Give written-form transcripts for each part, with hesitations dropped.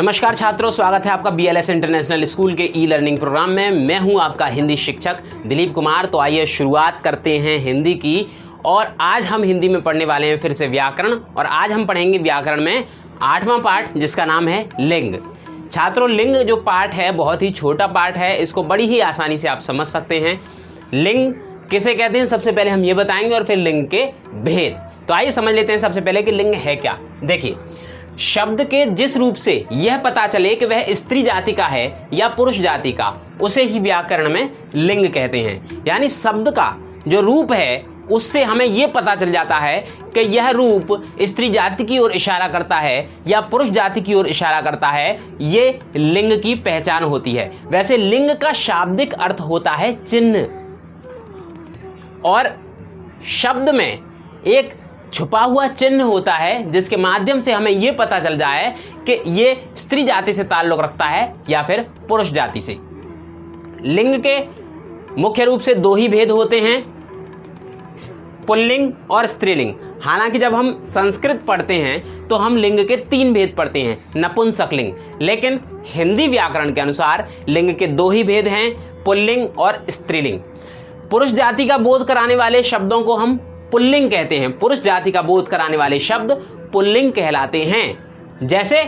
नमस्कार छात्रों, स्वागत है आपका BLS इंटरनेशनल स्कूल के ई लर्निंग प्रोग्राम में। मैं हूं आपका हिंदी शिक्षक दिलीप कुमार। तो आइए शुरुआत करते हैं हिंदी की। और आज हम हिंदी में पढ़ने वाले हैं फिर से व्याकरण। और आज हम पढ़ेंगे व्याकरण में 8वां पाठ, जिसका नाम है लिंग। छात्रों, लिंग जो पाठ है बहुत ही छोटा पाठ है, इसको बड़ी ही आसानी से आप समझ सकते हैं। लिंग किसे कहते हैं सबसे पहले हम ये बताएंगे और फिर लिंग के भेद। तो आइए समझ लेते हैं सबसे पहले कि लिंग है क्या। देखिए, शब्द के जिस रूप से यह पता चले कि वह स्त्री जाति का है या पुरुष जाति का, उसे ही व्याकरण में लिंग कहते हैं। यानी शब्द का जो रूप है उससे हमें यह पता चल जाता है कि यह रूप स्त्री जाति की ओर इशारा करता है या पुरुष जाति की ओर इशारा करता है। ये लिंग की पहचान होती है। वैसे लिंग का शाब्दिक अर्थ होता है चिन्ह, और शब्द में एक छुपा हुआ चिन्ह होता है जिसके माध्यम से हमें यह पता चल जाए कि यह स्त्री जाति से ताल्लुक रखता है या फिर पुरुष जाति से। लिंग के मुख्य रूप से दो ही भेद होते हैं, पुल्लिंग और स्त्रीलिंग। हालांकि जब हम संस्कृत पढ़ते हैं तो हम लिंग के 3 भेद पढ़ते हैं, नपुंसक लिंग। लेकिन हिंदी व्याकरण के अनुसार लिंग के 2 ही भेद हैं, पुल्लिंग और स्त्रीलिंग। पुरुष जाति का बोध कराने वाले शब्दों को हम पुल्लिंग कहते हैं। पुरुष जाति का बोध कराने वाले शब्द पुल्लिंग कहलाते हैं। जैसे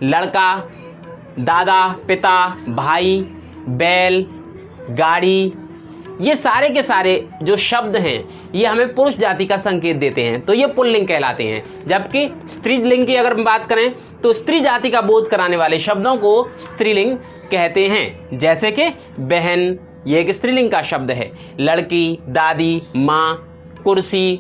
लड़का, दादा, पिता, भाई, बैल, गाड़ी, ये सारे के सारे जो शब्द हैं ये हमें पुरुष जाति का संकेत देते हैं, तो ये पुल्लिंग कहलाते हैं। जबकि स्त्रीलिंग की अगर बात करें तो स्त्री जाति का बोध कराने वाले शब्दों को स्त्रीलिंग कहते हैं। जैसे कि बहन, ये एक स्त्रीलिंग का शब्द है। लड़की, दादी, माँ, कुर्सी,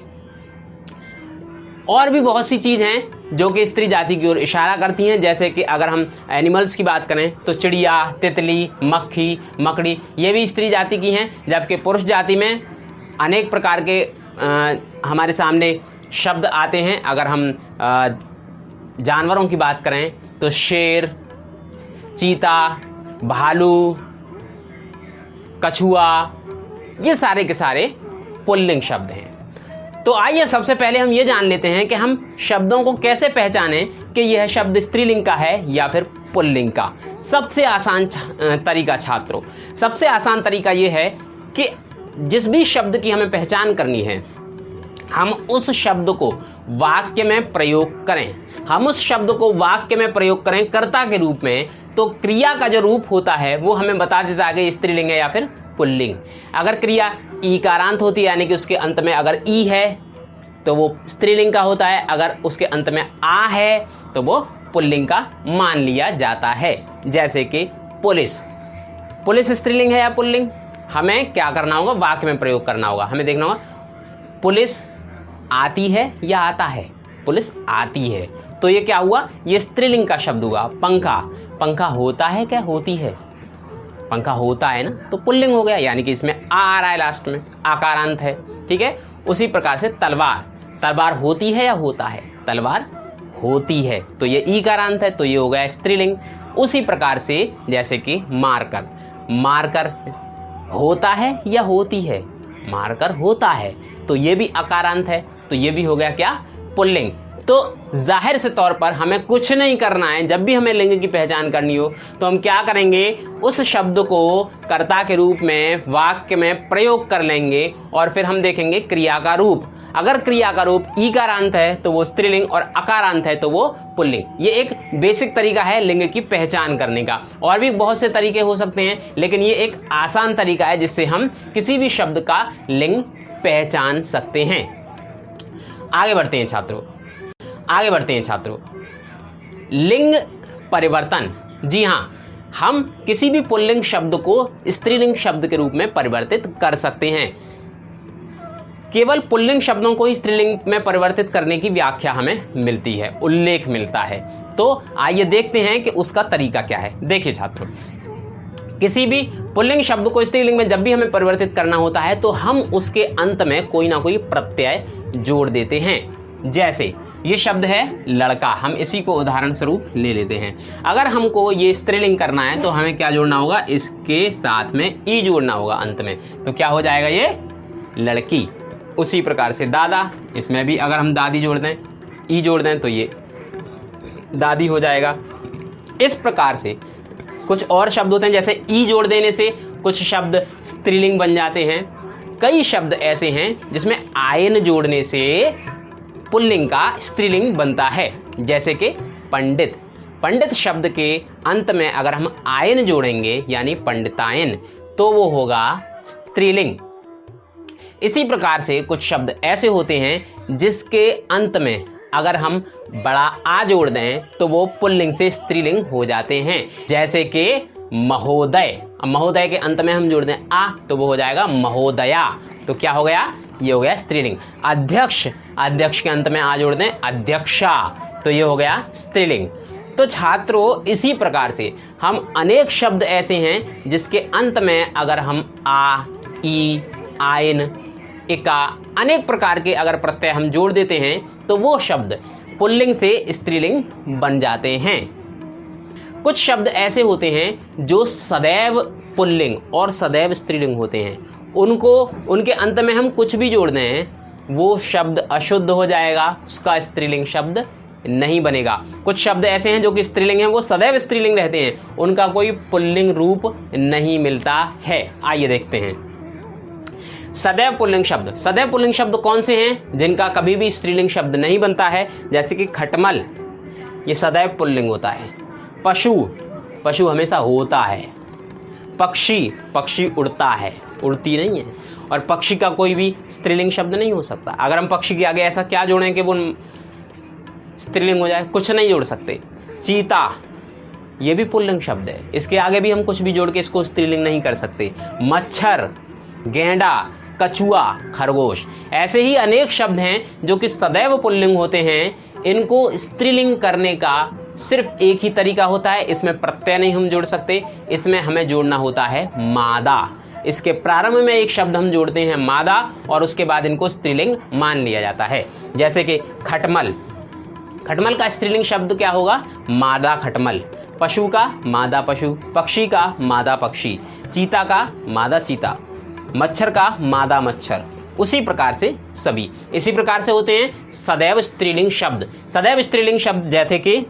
और भी बहुत सी चीज हैं जो कि स्त्री जाति की ओर इशारा करती हैं। जैसे कि अगर हम एनिमल्स की बात करें तो चिड़िया, तितली, मक्खी, मकड़ी, ये भी स्त्री जाति की हैं। जबकि पुरुष जाति में अनेक प्रकार के हमारे सामने शब्द आते हैं। अगर हम जानवरों की बात करें तो शेर, चीता, भालू, कछुआ, ये सारे के सारे पुल्लिंग शब्द हैं। तो आइए सबसे पहले हम ये जान लेते हैं कि हम शब्दों को कैसे पहचानें कि यह शब्द स्त्रीलिंग का है या फिर पुल्लिंग का। सबसे आसान तरीका छात्रों, सबसे आसान तरीका यह है कि जिस भी शब्द की हमें पहचान करनी है, हम उस शब्द को वाक्य में प्रयोग करें। हम उस शब्द को वाक्य में प्रयोग करें कर्ता के रूप में, तो क्रिया का जो रूप होता है वो हमें बता देता है कि स्त्रीलिंग है या फिर पुल्लिंग। अगर क्रिया ईकारांत होती है, यानी कि उसके अंत में अगर ई है तो वो स्त्रीलिंग का होता है। अगर उसके अंत में आ है तो वो पुल्लिंग का मान लिया जाता है। जैसे कि पुलिस, पुलिस स्त्रीलिंग है या पुल्लिंग? हमें क्या करना होगा? वाक्य में प्रयोग करना होगा। हमें देखना होगा पुलिस आती है या आता है। पुलिस आती है तो ये क्या हुआ? ये स्त्रीलिंग का शब्द हुआ। पंखा, पंखा होता है क्या होती है? पंखा होता है ना, तो पुल्लिंग हो गया, यानी कि इसमें आ रहा है लास्ट में, आकारांत है। ठीक है। उसी प्रकार से तलवार, तलवार होती है या होता है? तलवार होती है तो ये ईकारांत है, तो ये हो गया स्त्रीलिंग। उसी प्रकार से जैसे कि मारकर, मारकर होता है या होती है? मारकर होता है तो ये भी अकारांत है, तो ये भी हो गया क्या? पुल्लिंग। तो जाहिर से तौर पर हमें कुछ नहीं करना है। जब भी हमें लिंग की पहचान करनी हो तो हम क्या करेंगे? उस शब्द को कर्ता के रूप में वाक्य में प्रयोग कर लेंगे और फिर हम देखेंगे क्रिया का रूप। अगर क्रिया का रूप ईकारांत है तो वो स्त्रीलिंग और अकारांत है तो वो पुल्लिंग। ये एक बेसिक तरीका है लिंग की पहचान करने का। और भी बहुत से तरीके हो सकते हैं, लेकिन ये एक आसान तरीका है जिससे हम किसी भी शब्द का लिंग पहचान सकते हैं। आगे बढ़ते हैं छात्रों, आगे बढ़ते हैं छात्रों। लिंग परिवर्तन, जी हाँ, हम किसी भी पुल्लिंग शब्द को स्त्रीलिंग शब्द के रूप में परिवर्तित कर सकते हैं। केवल पुल्लिंग शब्दों को स्त्रीलिंग में परिवर्तित करने की व्याख्या हमें मिलती है, उल्लेख मिलता है। तो आइए देखते हैं कि उसका तरीका क्या है। देखिए छात्रों, किसी भी पुल्लिंग शब्द को स्त्रीलिंग में जब भी हमें परिवर्तित करना होता है तो हम उसके अंत में कोई ना कोई प्रत्यय जोड़ देते हैं। जैसे ये शब्द है लड़का, हम इसी को उदाहरण स्वरूप ले लेते हैं। अगर हमको ये स्त्रीलिंग करना है तो हमें क्या जोड़ना होगा? इसके साथ में ई जोड़ना होगा अंत में, तो क्या हो जाएगा? ये लड़की। उसी प्रकार से दादा, इसमें भी अगर हम दादी जोड़ दें, ई जोड़ दें तो ये दादी हो जाएगा। इस प्रकार से कुछ और शब्द होते हैं, जैसे ई जोड़ देने से कुछ शब्द स्त्रीलिंग बन जाते हैं। कई शब्द ऐसे हैं जिसमें आयन जोड़ने से पुल्लिंग का स्त्रीलिंग बनता है, जैसे कि पंडित। पंडित शब्द के अंत में अगर हम आयन जोड़ेंगे यानी पंडितायन, तो वो होगा स्त्रीलिंग। इसी प्रकार से कुछ शब्द ऐसे होते हैं जिसके अंत में अगर हम बड़ा आ जोड़ दें तो वो पुल्लिंग से स्त्रीलिंग हो जाते हैं, जैसे कि महोदय। अब महोदय के अंत में हम जोड़ दें आ तो वो हो जाएगा महोदया, तो क्या हो गया, ये हो गया स्त्रीलिंग। अध्यक्ष, अध्यक्ष के अंत में आ जोड़ दें अध्यक्षा, तो ये हो गया स्त्रीलिंग। तो छात्रों, इसी प्रकार से हम अनेक शब्द ऐसे हैं जिसके अंत में अगर हम आ, ई, आयन, इका, अनेक प्रकार के अगर प्रत्यय हम जोड़ देते हैं तो वो शब्द पुल्लिंग से स्त्रीलिंग बन जाते हैं। कुछ शब्द ऐसे होते हैं जो सदैव पुल्लिंग और सदैव स्त्रीलिंग होते हैं, उनके अंत में हम कुछ भी जोड़ दें वो शब्द अशुद्ध हो जाएगा, उसका स्त्रीलिंग शब्द नहीं बनेगा। कुछ शब्द ऐसे हैं जो कि स्त्रीलिंग हैं, वो सदैव स्त्रीलिंग रहते हैं, उनका कोई पुल्लिंग रूप नहीं मिलता है। आइए देखते हैं सदैव पुल्लिंग शब्द। सदैव पुल्लिंग शब्द कौन से हैं जिनका कभी भी स्त्रीलिंग शब्द नहीं बनता है, जैसे कि खटमल, ये सदैव पुल्लिंग होता है। पशु, पशु हमेशा होता है। पक्षी, पक्षी उड़ता है, उड़ती नहीं है। और पक्षी का कोई भी स्त्रीलिंग शब्द नहीं हो सकता। अगर हम पक्षी के आगे ऐसा क्या जोड़ें कि वो स्त्रीलिंग हो जाए, कुछ नहीं जोड़ सकते। चीता, ये भी पुल्लिंग शब्द है, इसके आगे भी हम कुछ भी जोड़ के इसको स्त्रीलिंग नहीं कर सकते। मच्छर, गेंडा, कछुआ, खरगोश, ऐसे ही अनेक शब्द हैं जो कि सदैव पुल्लिंग होते हैं। इनको स्त्रीलिंग करने का सिर्फ एक ही तरीका होता है, इसमें प्रत्यय नहीं हम जोड़ सकते, इसमें हमें जोड़ना होता है मादा। इसके प्रारंभ में एक शब्द हम जोड़ते हैं मादा और उसके बाद इनको स्त्रीलिंग मान लिया जाता है, जैसे कि खटमल। खटमल का स्त्रीलिंग शब्द क्या होगा, मादा खटमल। पशु का मादा पशु, पक्षी का मादा पक्षी, चीता का मादा चीता, मच्छर का मादा मच्छर। उसी प्रकार से सभी इसी प्रकार से होते हैं सदैव स्त्रीलिंग शब्द। सदैव स्त्रीलिंग शब्द जैसे कि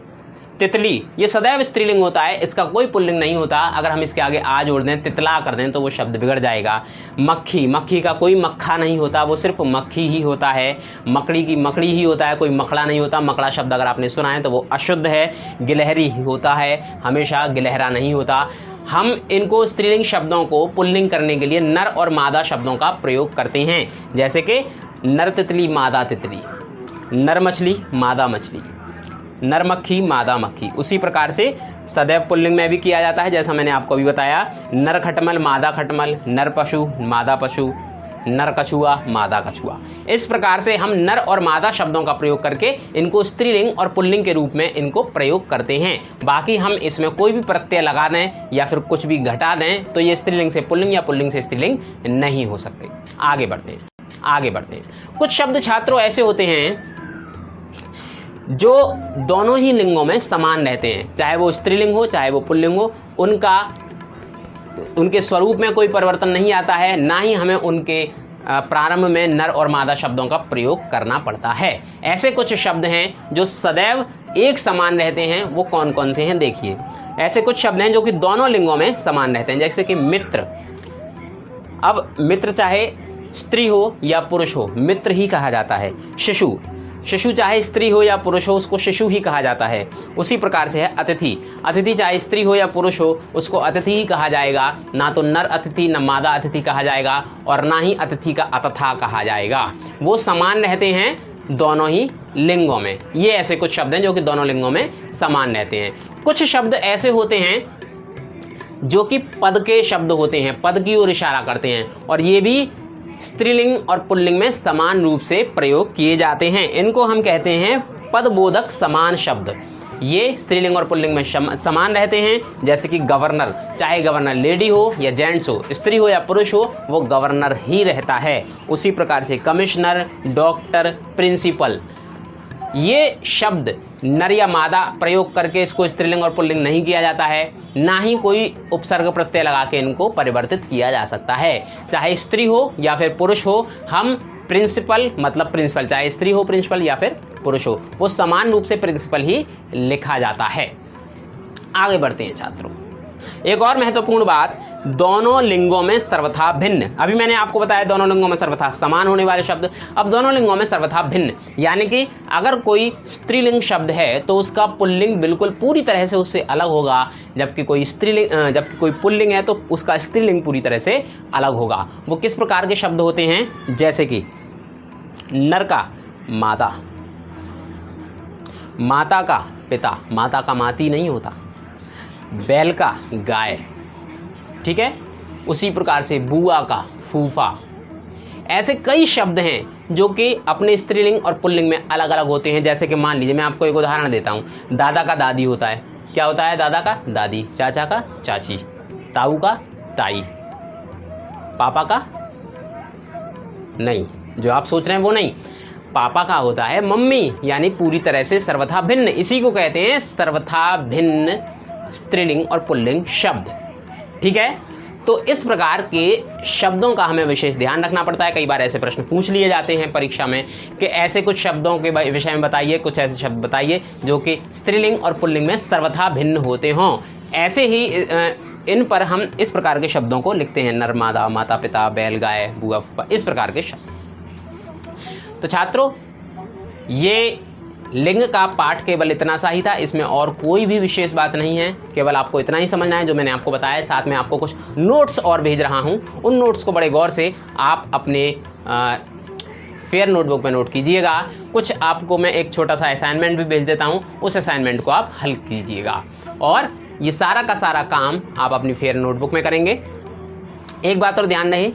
तितली, ये सदैव स्त्रीलिंग होता है, इसका कोई पुल्लिंग नहीं होता। अगर हम इसके आगे आ जोड़ दें, तितला कर दें, तो वो शब्द बिगड़ जाएगा। मक्खी, मक्खी का कोई मक्खा नहीं होता, वो सिर्फ मक्खी ही होता है। मकड़ी की मकड़ी ही होता है, कोई मकड़ा नहीं होता। मकड़ा शब्द अगर आपने सुना है तो वो अशुद्ध है। गिलहरी होता है, हमेशा गिलहरा नहीं होता। हम इनको स्त्रीलिंग शब्दों को पुल्लिंग करने के लिए नर और मादा शब्दों का प्रयोग करते हैं, जैसे कि नर तितली मादा तितली, नर मछली मादा मछली, नर मक्खी मादा मक्खी। उसी प्रकार से सदैव पुल्लिंग में भी किया जाता है, जैसा मैंने आपको अभी बताया। नर खटमल मादा खटमल, नर पशु मादा पशु, नर कछुआ मादा कछुआ। इस प्रकार से हम नर और मादा शब्दों का प्रयोग करके इनको स्त्रीलिंग और पुल्लिंग के रूप में इनको प्रयोग करते हैं। बाकी हम इसमें कोई भी प्रत्यय लगा दें या फिर कुछ भी घटा दें तो ये स्त्रीलिंग से पुल्लिंग या पुल्लिंग से स्त्रीलिंग नहीं हो सकते। आगे बढ़ते हैं। कुछ शब्द छात्रों ऐसे होते हैं जो दोनों ही लिंगों में समान रहते हैं, चाहे वो स्त्रीलिंग हो चाहे वो पुल्लिंग हो। उनके स्वरूप में कोई परिवर्तन नहीं आता है, ना ही हमें उनके प्रारंभ में नर और मादा शब्दों का प्रयोग करना पड़ता है। ऐसे कुछ शब्द हैं जो सदैव एक समान रहते हैं, वो कौन कौन से हैं देखिए। ऐसे कुछ शब्द हैं जो कि दोनों लिंगों में समान रहते हैं, जैसे कि मित्र। अब मित्र चाहे स्त्री हो या पुरुष हो, मित्र ही कहा जाता है। शिशु, शिशु चाहे स्त्री हो या पुरुष हो, उसको शिशु ही कहा जाता है। उसी प्रकार से है अतिथि। अतिथि चाहे स्त्री हो या पुरुष हो, उसको अतिथि ही कहा जाएगा। ना तो नर अतिथि न मादा अतिथि कहा जाएगा और ना ही अतिथि का अतथा कहा जाएगा। वो समान रहते हैं दोनों ही लिंगों में। ये ऐसे कुछ शब्द हैं जो कि दोनों लिंगों में समान रहते हैं। कुछ शब्द ऐसे होते हैं जो कि पद के शब्द होते हैं, पद की ओर इशारा करते हैं, और ये भी स्त्रीलिंग और पुल्लिंग में समान रूप से प्रयोग किए जाते हैं। इनको हम कहते हैं पदबोधक समान शब्द। ये स्त्रीलिंग और पुल्लिंग में समान रहते हैं, जैसे कि गवर्नर, चाहे गवर्नर लेडी हो या जेंट्स हो, स्त्री हो या पुरुष हो, वो गवर्नर ही रहता है। उसी प्रकार से कमिश्नर, डॉक्टर, प्रिंसिपल, ये शब्द नर या मादा प्रयोग करके इसको स्त्रीलिंग और पुल्लिंग नहीं किया जाता है, ना ही कोई उपसर्ग प्रत्यय लगा के इनको परिवर्तित किया जा सकता है। चाहे स्त्री हो या फिर पुरुष हो, हम प्रिंसिपल मतलब प्रिंसिपल, चाहे स्त्री हो प्रिंसिपल या फिर पुरुष हो, वो समान रूप से प्रिंसिपल ही लिखा जाता है। आगे बढ़ते हैं छात्रों। एक और महत्वपूर्ण बात, दोनों लिंगों में सर्वथा भिन्न। अभी मैंने आपको बताया दोनों लिंगों में सर्वथा समान होने वाले शब्द, अब दोनों लिंगों में सर्वथा भिन्न, यानी कि अगर कोई स्त्रीलिंग शब्द है तो उसका पुल्लिंग बिल्कुल पूरी तरह से उससे अलग होगा, जबकि कोई पुल्लिंग है तो उसका स्त्रीलिंग पूरी तरह से अलग होगा। वो किस प्रकार के शब्द होते हैं, जैसे कि नर का माता, माता का पिता, माता का माती नहीं होता, बैल का गाय, ठीक है, उसी प्रकार से बुआ का फूफा। ऐसे कई शब्द हैं जो कि अपने स्त्रीलिंग और पुल्लिंग में अलग अलग होते हैं। जैसे कि मान लीजिए मैं आपको एक उदाहरण देता हूँ, दादा का दादी होता है, क्या होता है, दादा का दादी, चाचा का चाची, ताऊ का ताई, पापा का नहीं, जो आप सोच रहे हैं वो नहीं, पापा का होता है मम्मी, यानी पूरी तरह से सर्वथा भिन्न। इसी को कहते हैं सर्वथा भिन्न स्त्रीलिंग और पुल्लिंग शब्द, ठीक है। तो इस प्रकार के शब्दों का हमें विशेष ध्यान रखना पड़ता है। कई बार ऐसे प्रश्न पूछ लिए जाते हैं परीक्षा में कि ऐसे कुछ शब्दों के विषय में बताइए, कुछ ऐसे शब्द बताइए जो कि स्त्रीलिंग और पुल्लिंग में सर्वथा भिन्न होते हों। ऐसे ही इन पर हम इस प्रकार के शब्दों को लिखते हैं, नर, मादा, माता पिता, बैल, गाय, बुआ, फूफा, इस प्रकार के शब्द। तो छात्रों, ये लिंग का पाठ केवल इतना सा ही था, इसमें और कोई भी विशेष बात नहीं है, केवल आपको इतना ही समझना है जो मैंने आपको बताया। साथ में आपको कुछ नोट्स और भेज रहा हूं, उन नोट्स को बड़े गौर से आप अपने फेयर नोटबुक में नोट कीजिएगा। कुछ आपको मैं एक छोटा सा असाइनमेंट भी भेज देता हूं, उस असाइनमेंट को आप हल कीजिएगा और ये सारा का सारा काम आप अपनी फेयर नोटबुक में करेंगे। एक बात और ध्यान रहे,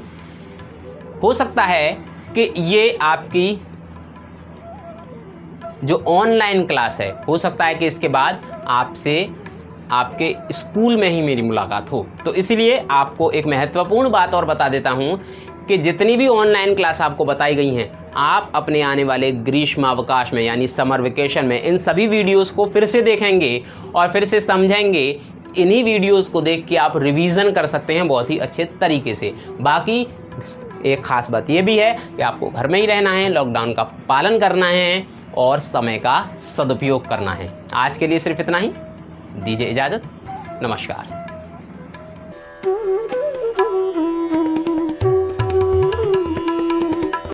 हो सकता है कि ये आपकी जो ऑनलाइन क्लास है, हो सकता है कि इसके बाद आपसे आपके स्कूल में ही मेरी मुलाकात हो, तो इसलिए आपको एक महत्वपूर्ण बात और बता देता हूं कि जितनी भी ऑनलाइन क्लास आपको बताई गई हैं, आप अपने आने वाले ग्रीष्मावकाश में यानी समर वेकेशन में इन सभी वीडियोस को फिर से देखेंगे और फिर से समझेंगे। इन्हीं वीडियोस को देख के आप रिवीजन कर सकते हैं बहुत ही अच्छे तरीके से। बाकी एक खास बात यह भी है कि आपको घर में ही रहना है, लॉकडाउन का पालन करना है और समय का सदुपयोग करना है। आज के लिए सिर्फ इतना ही, दीजिए इजाज़त, नमस्कार।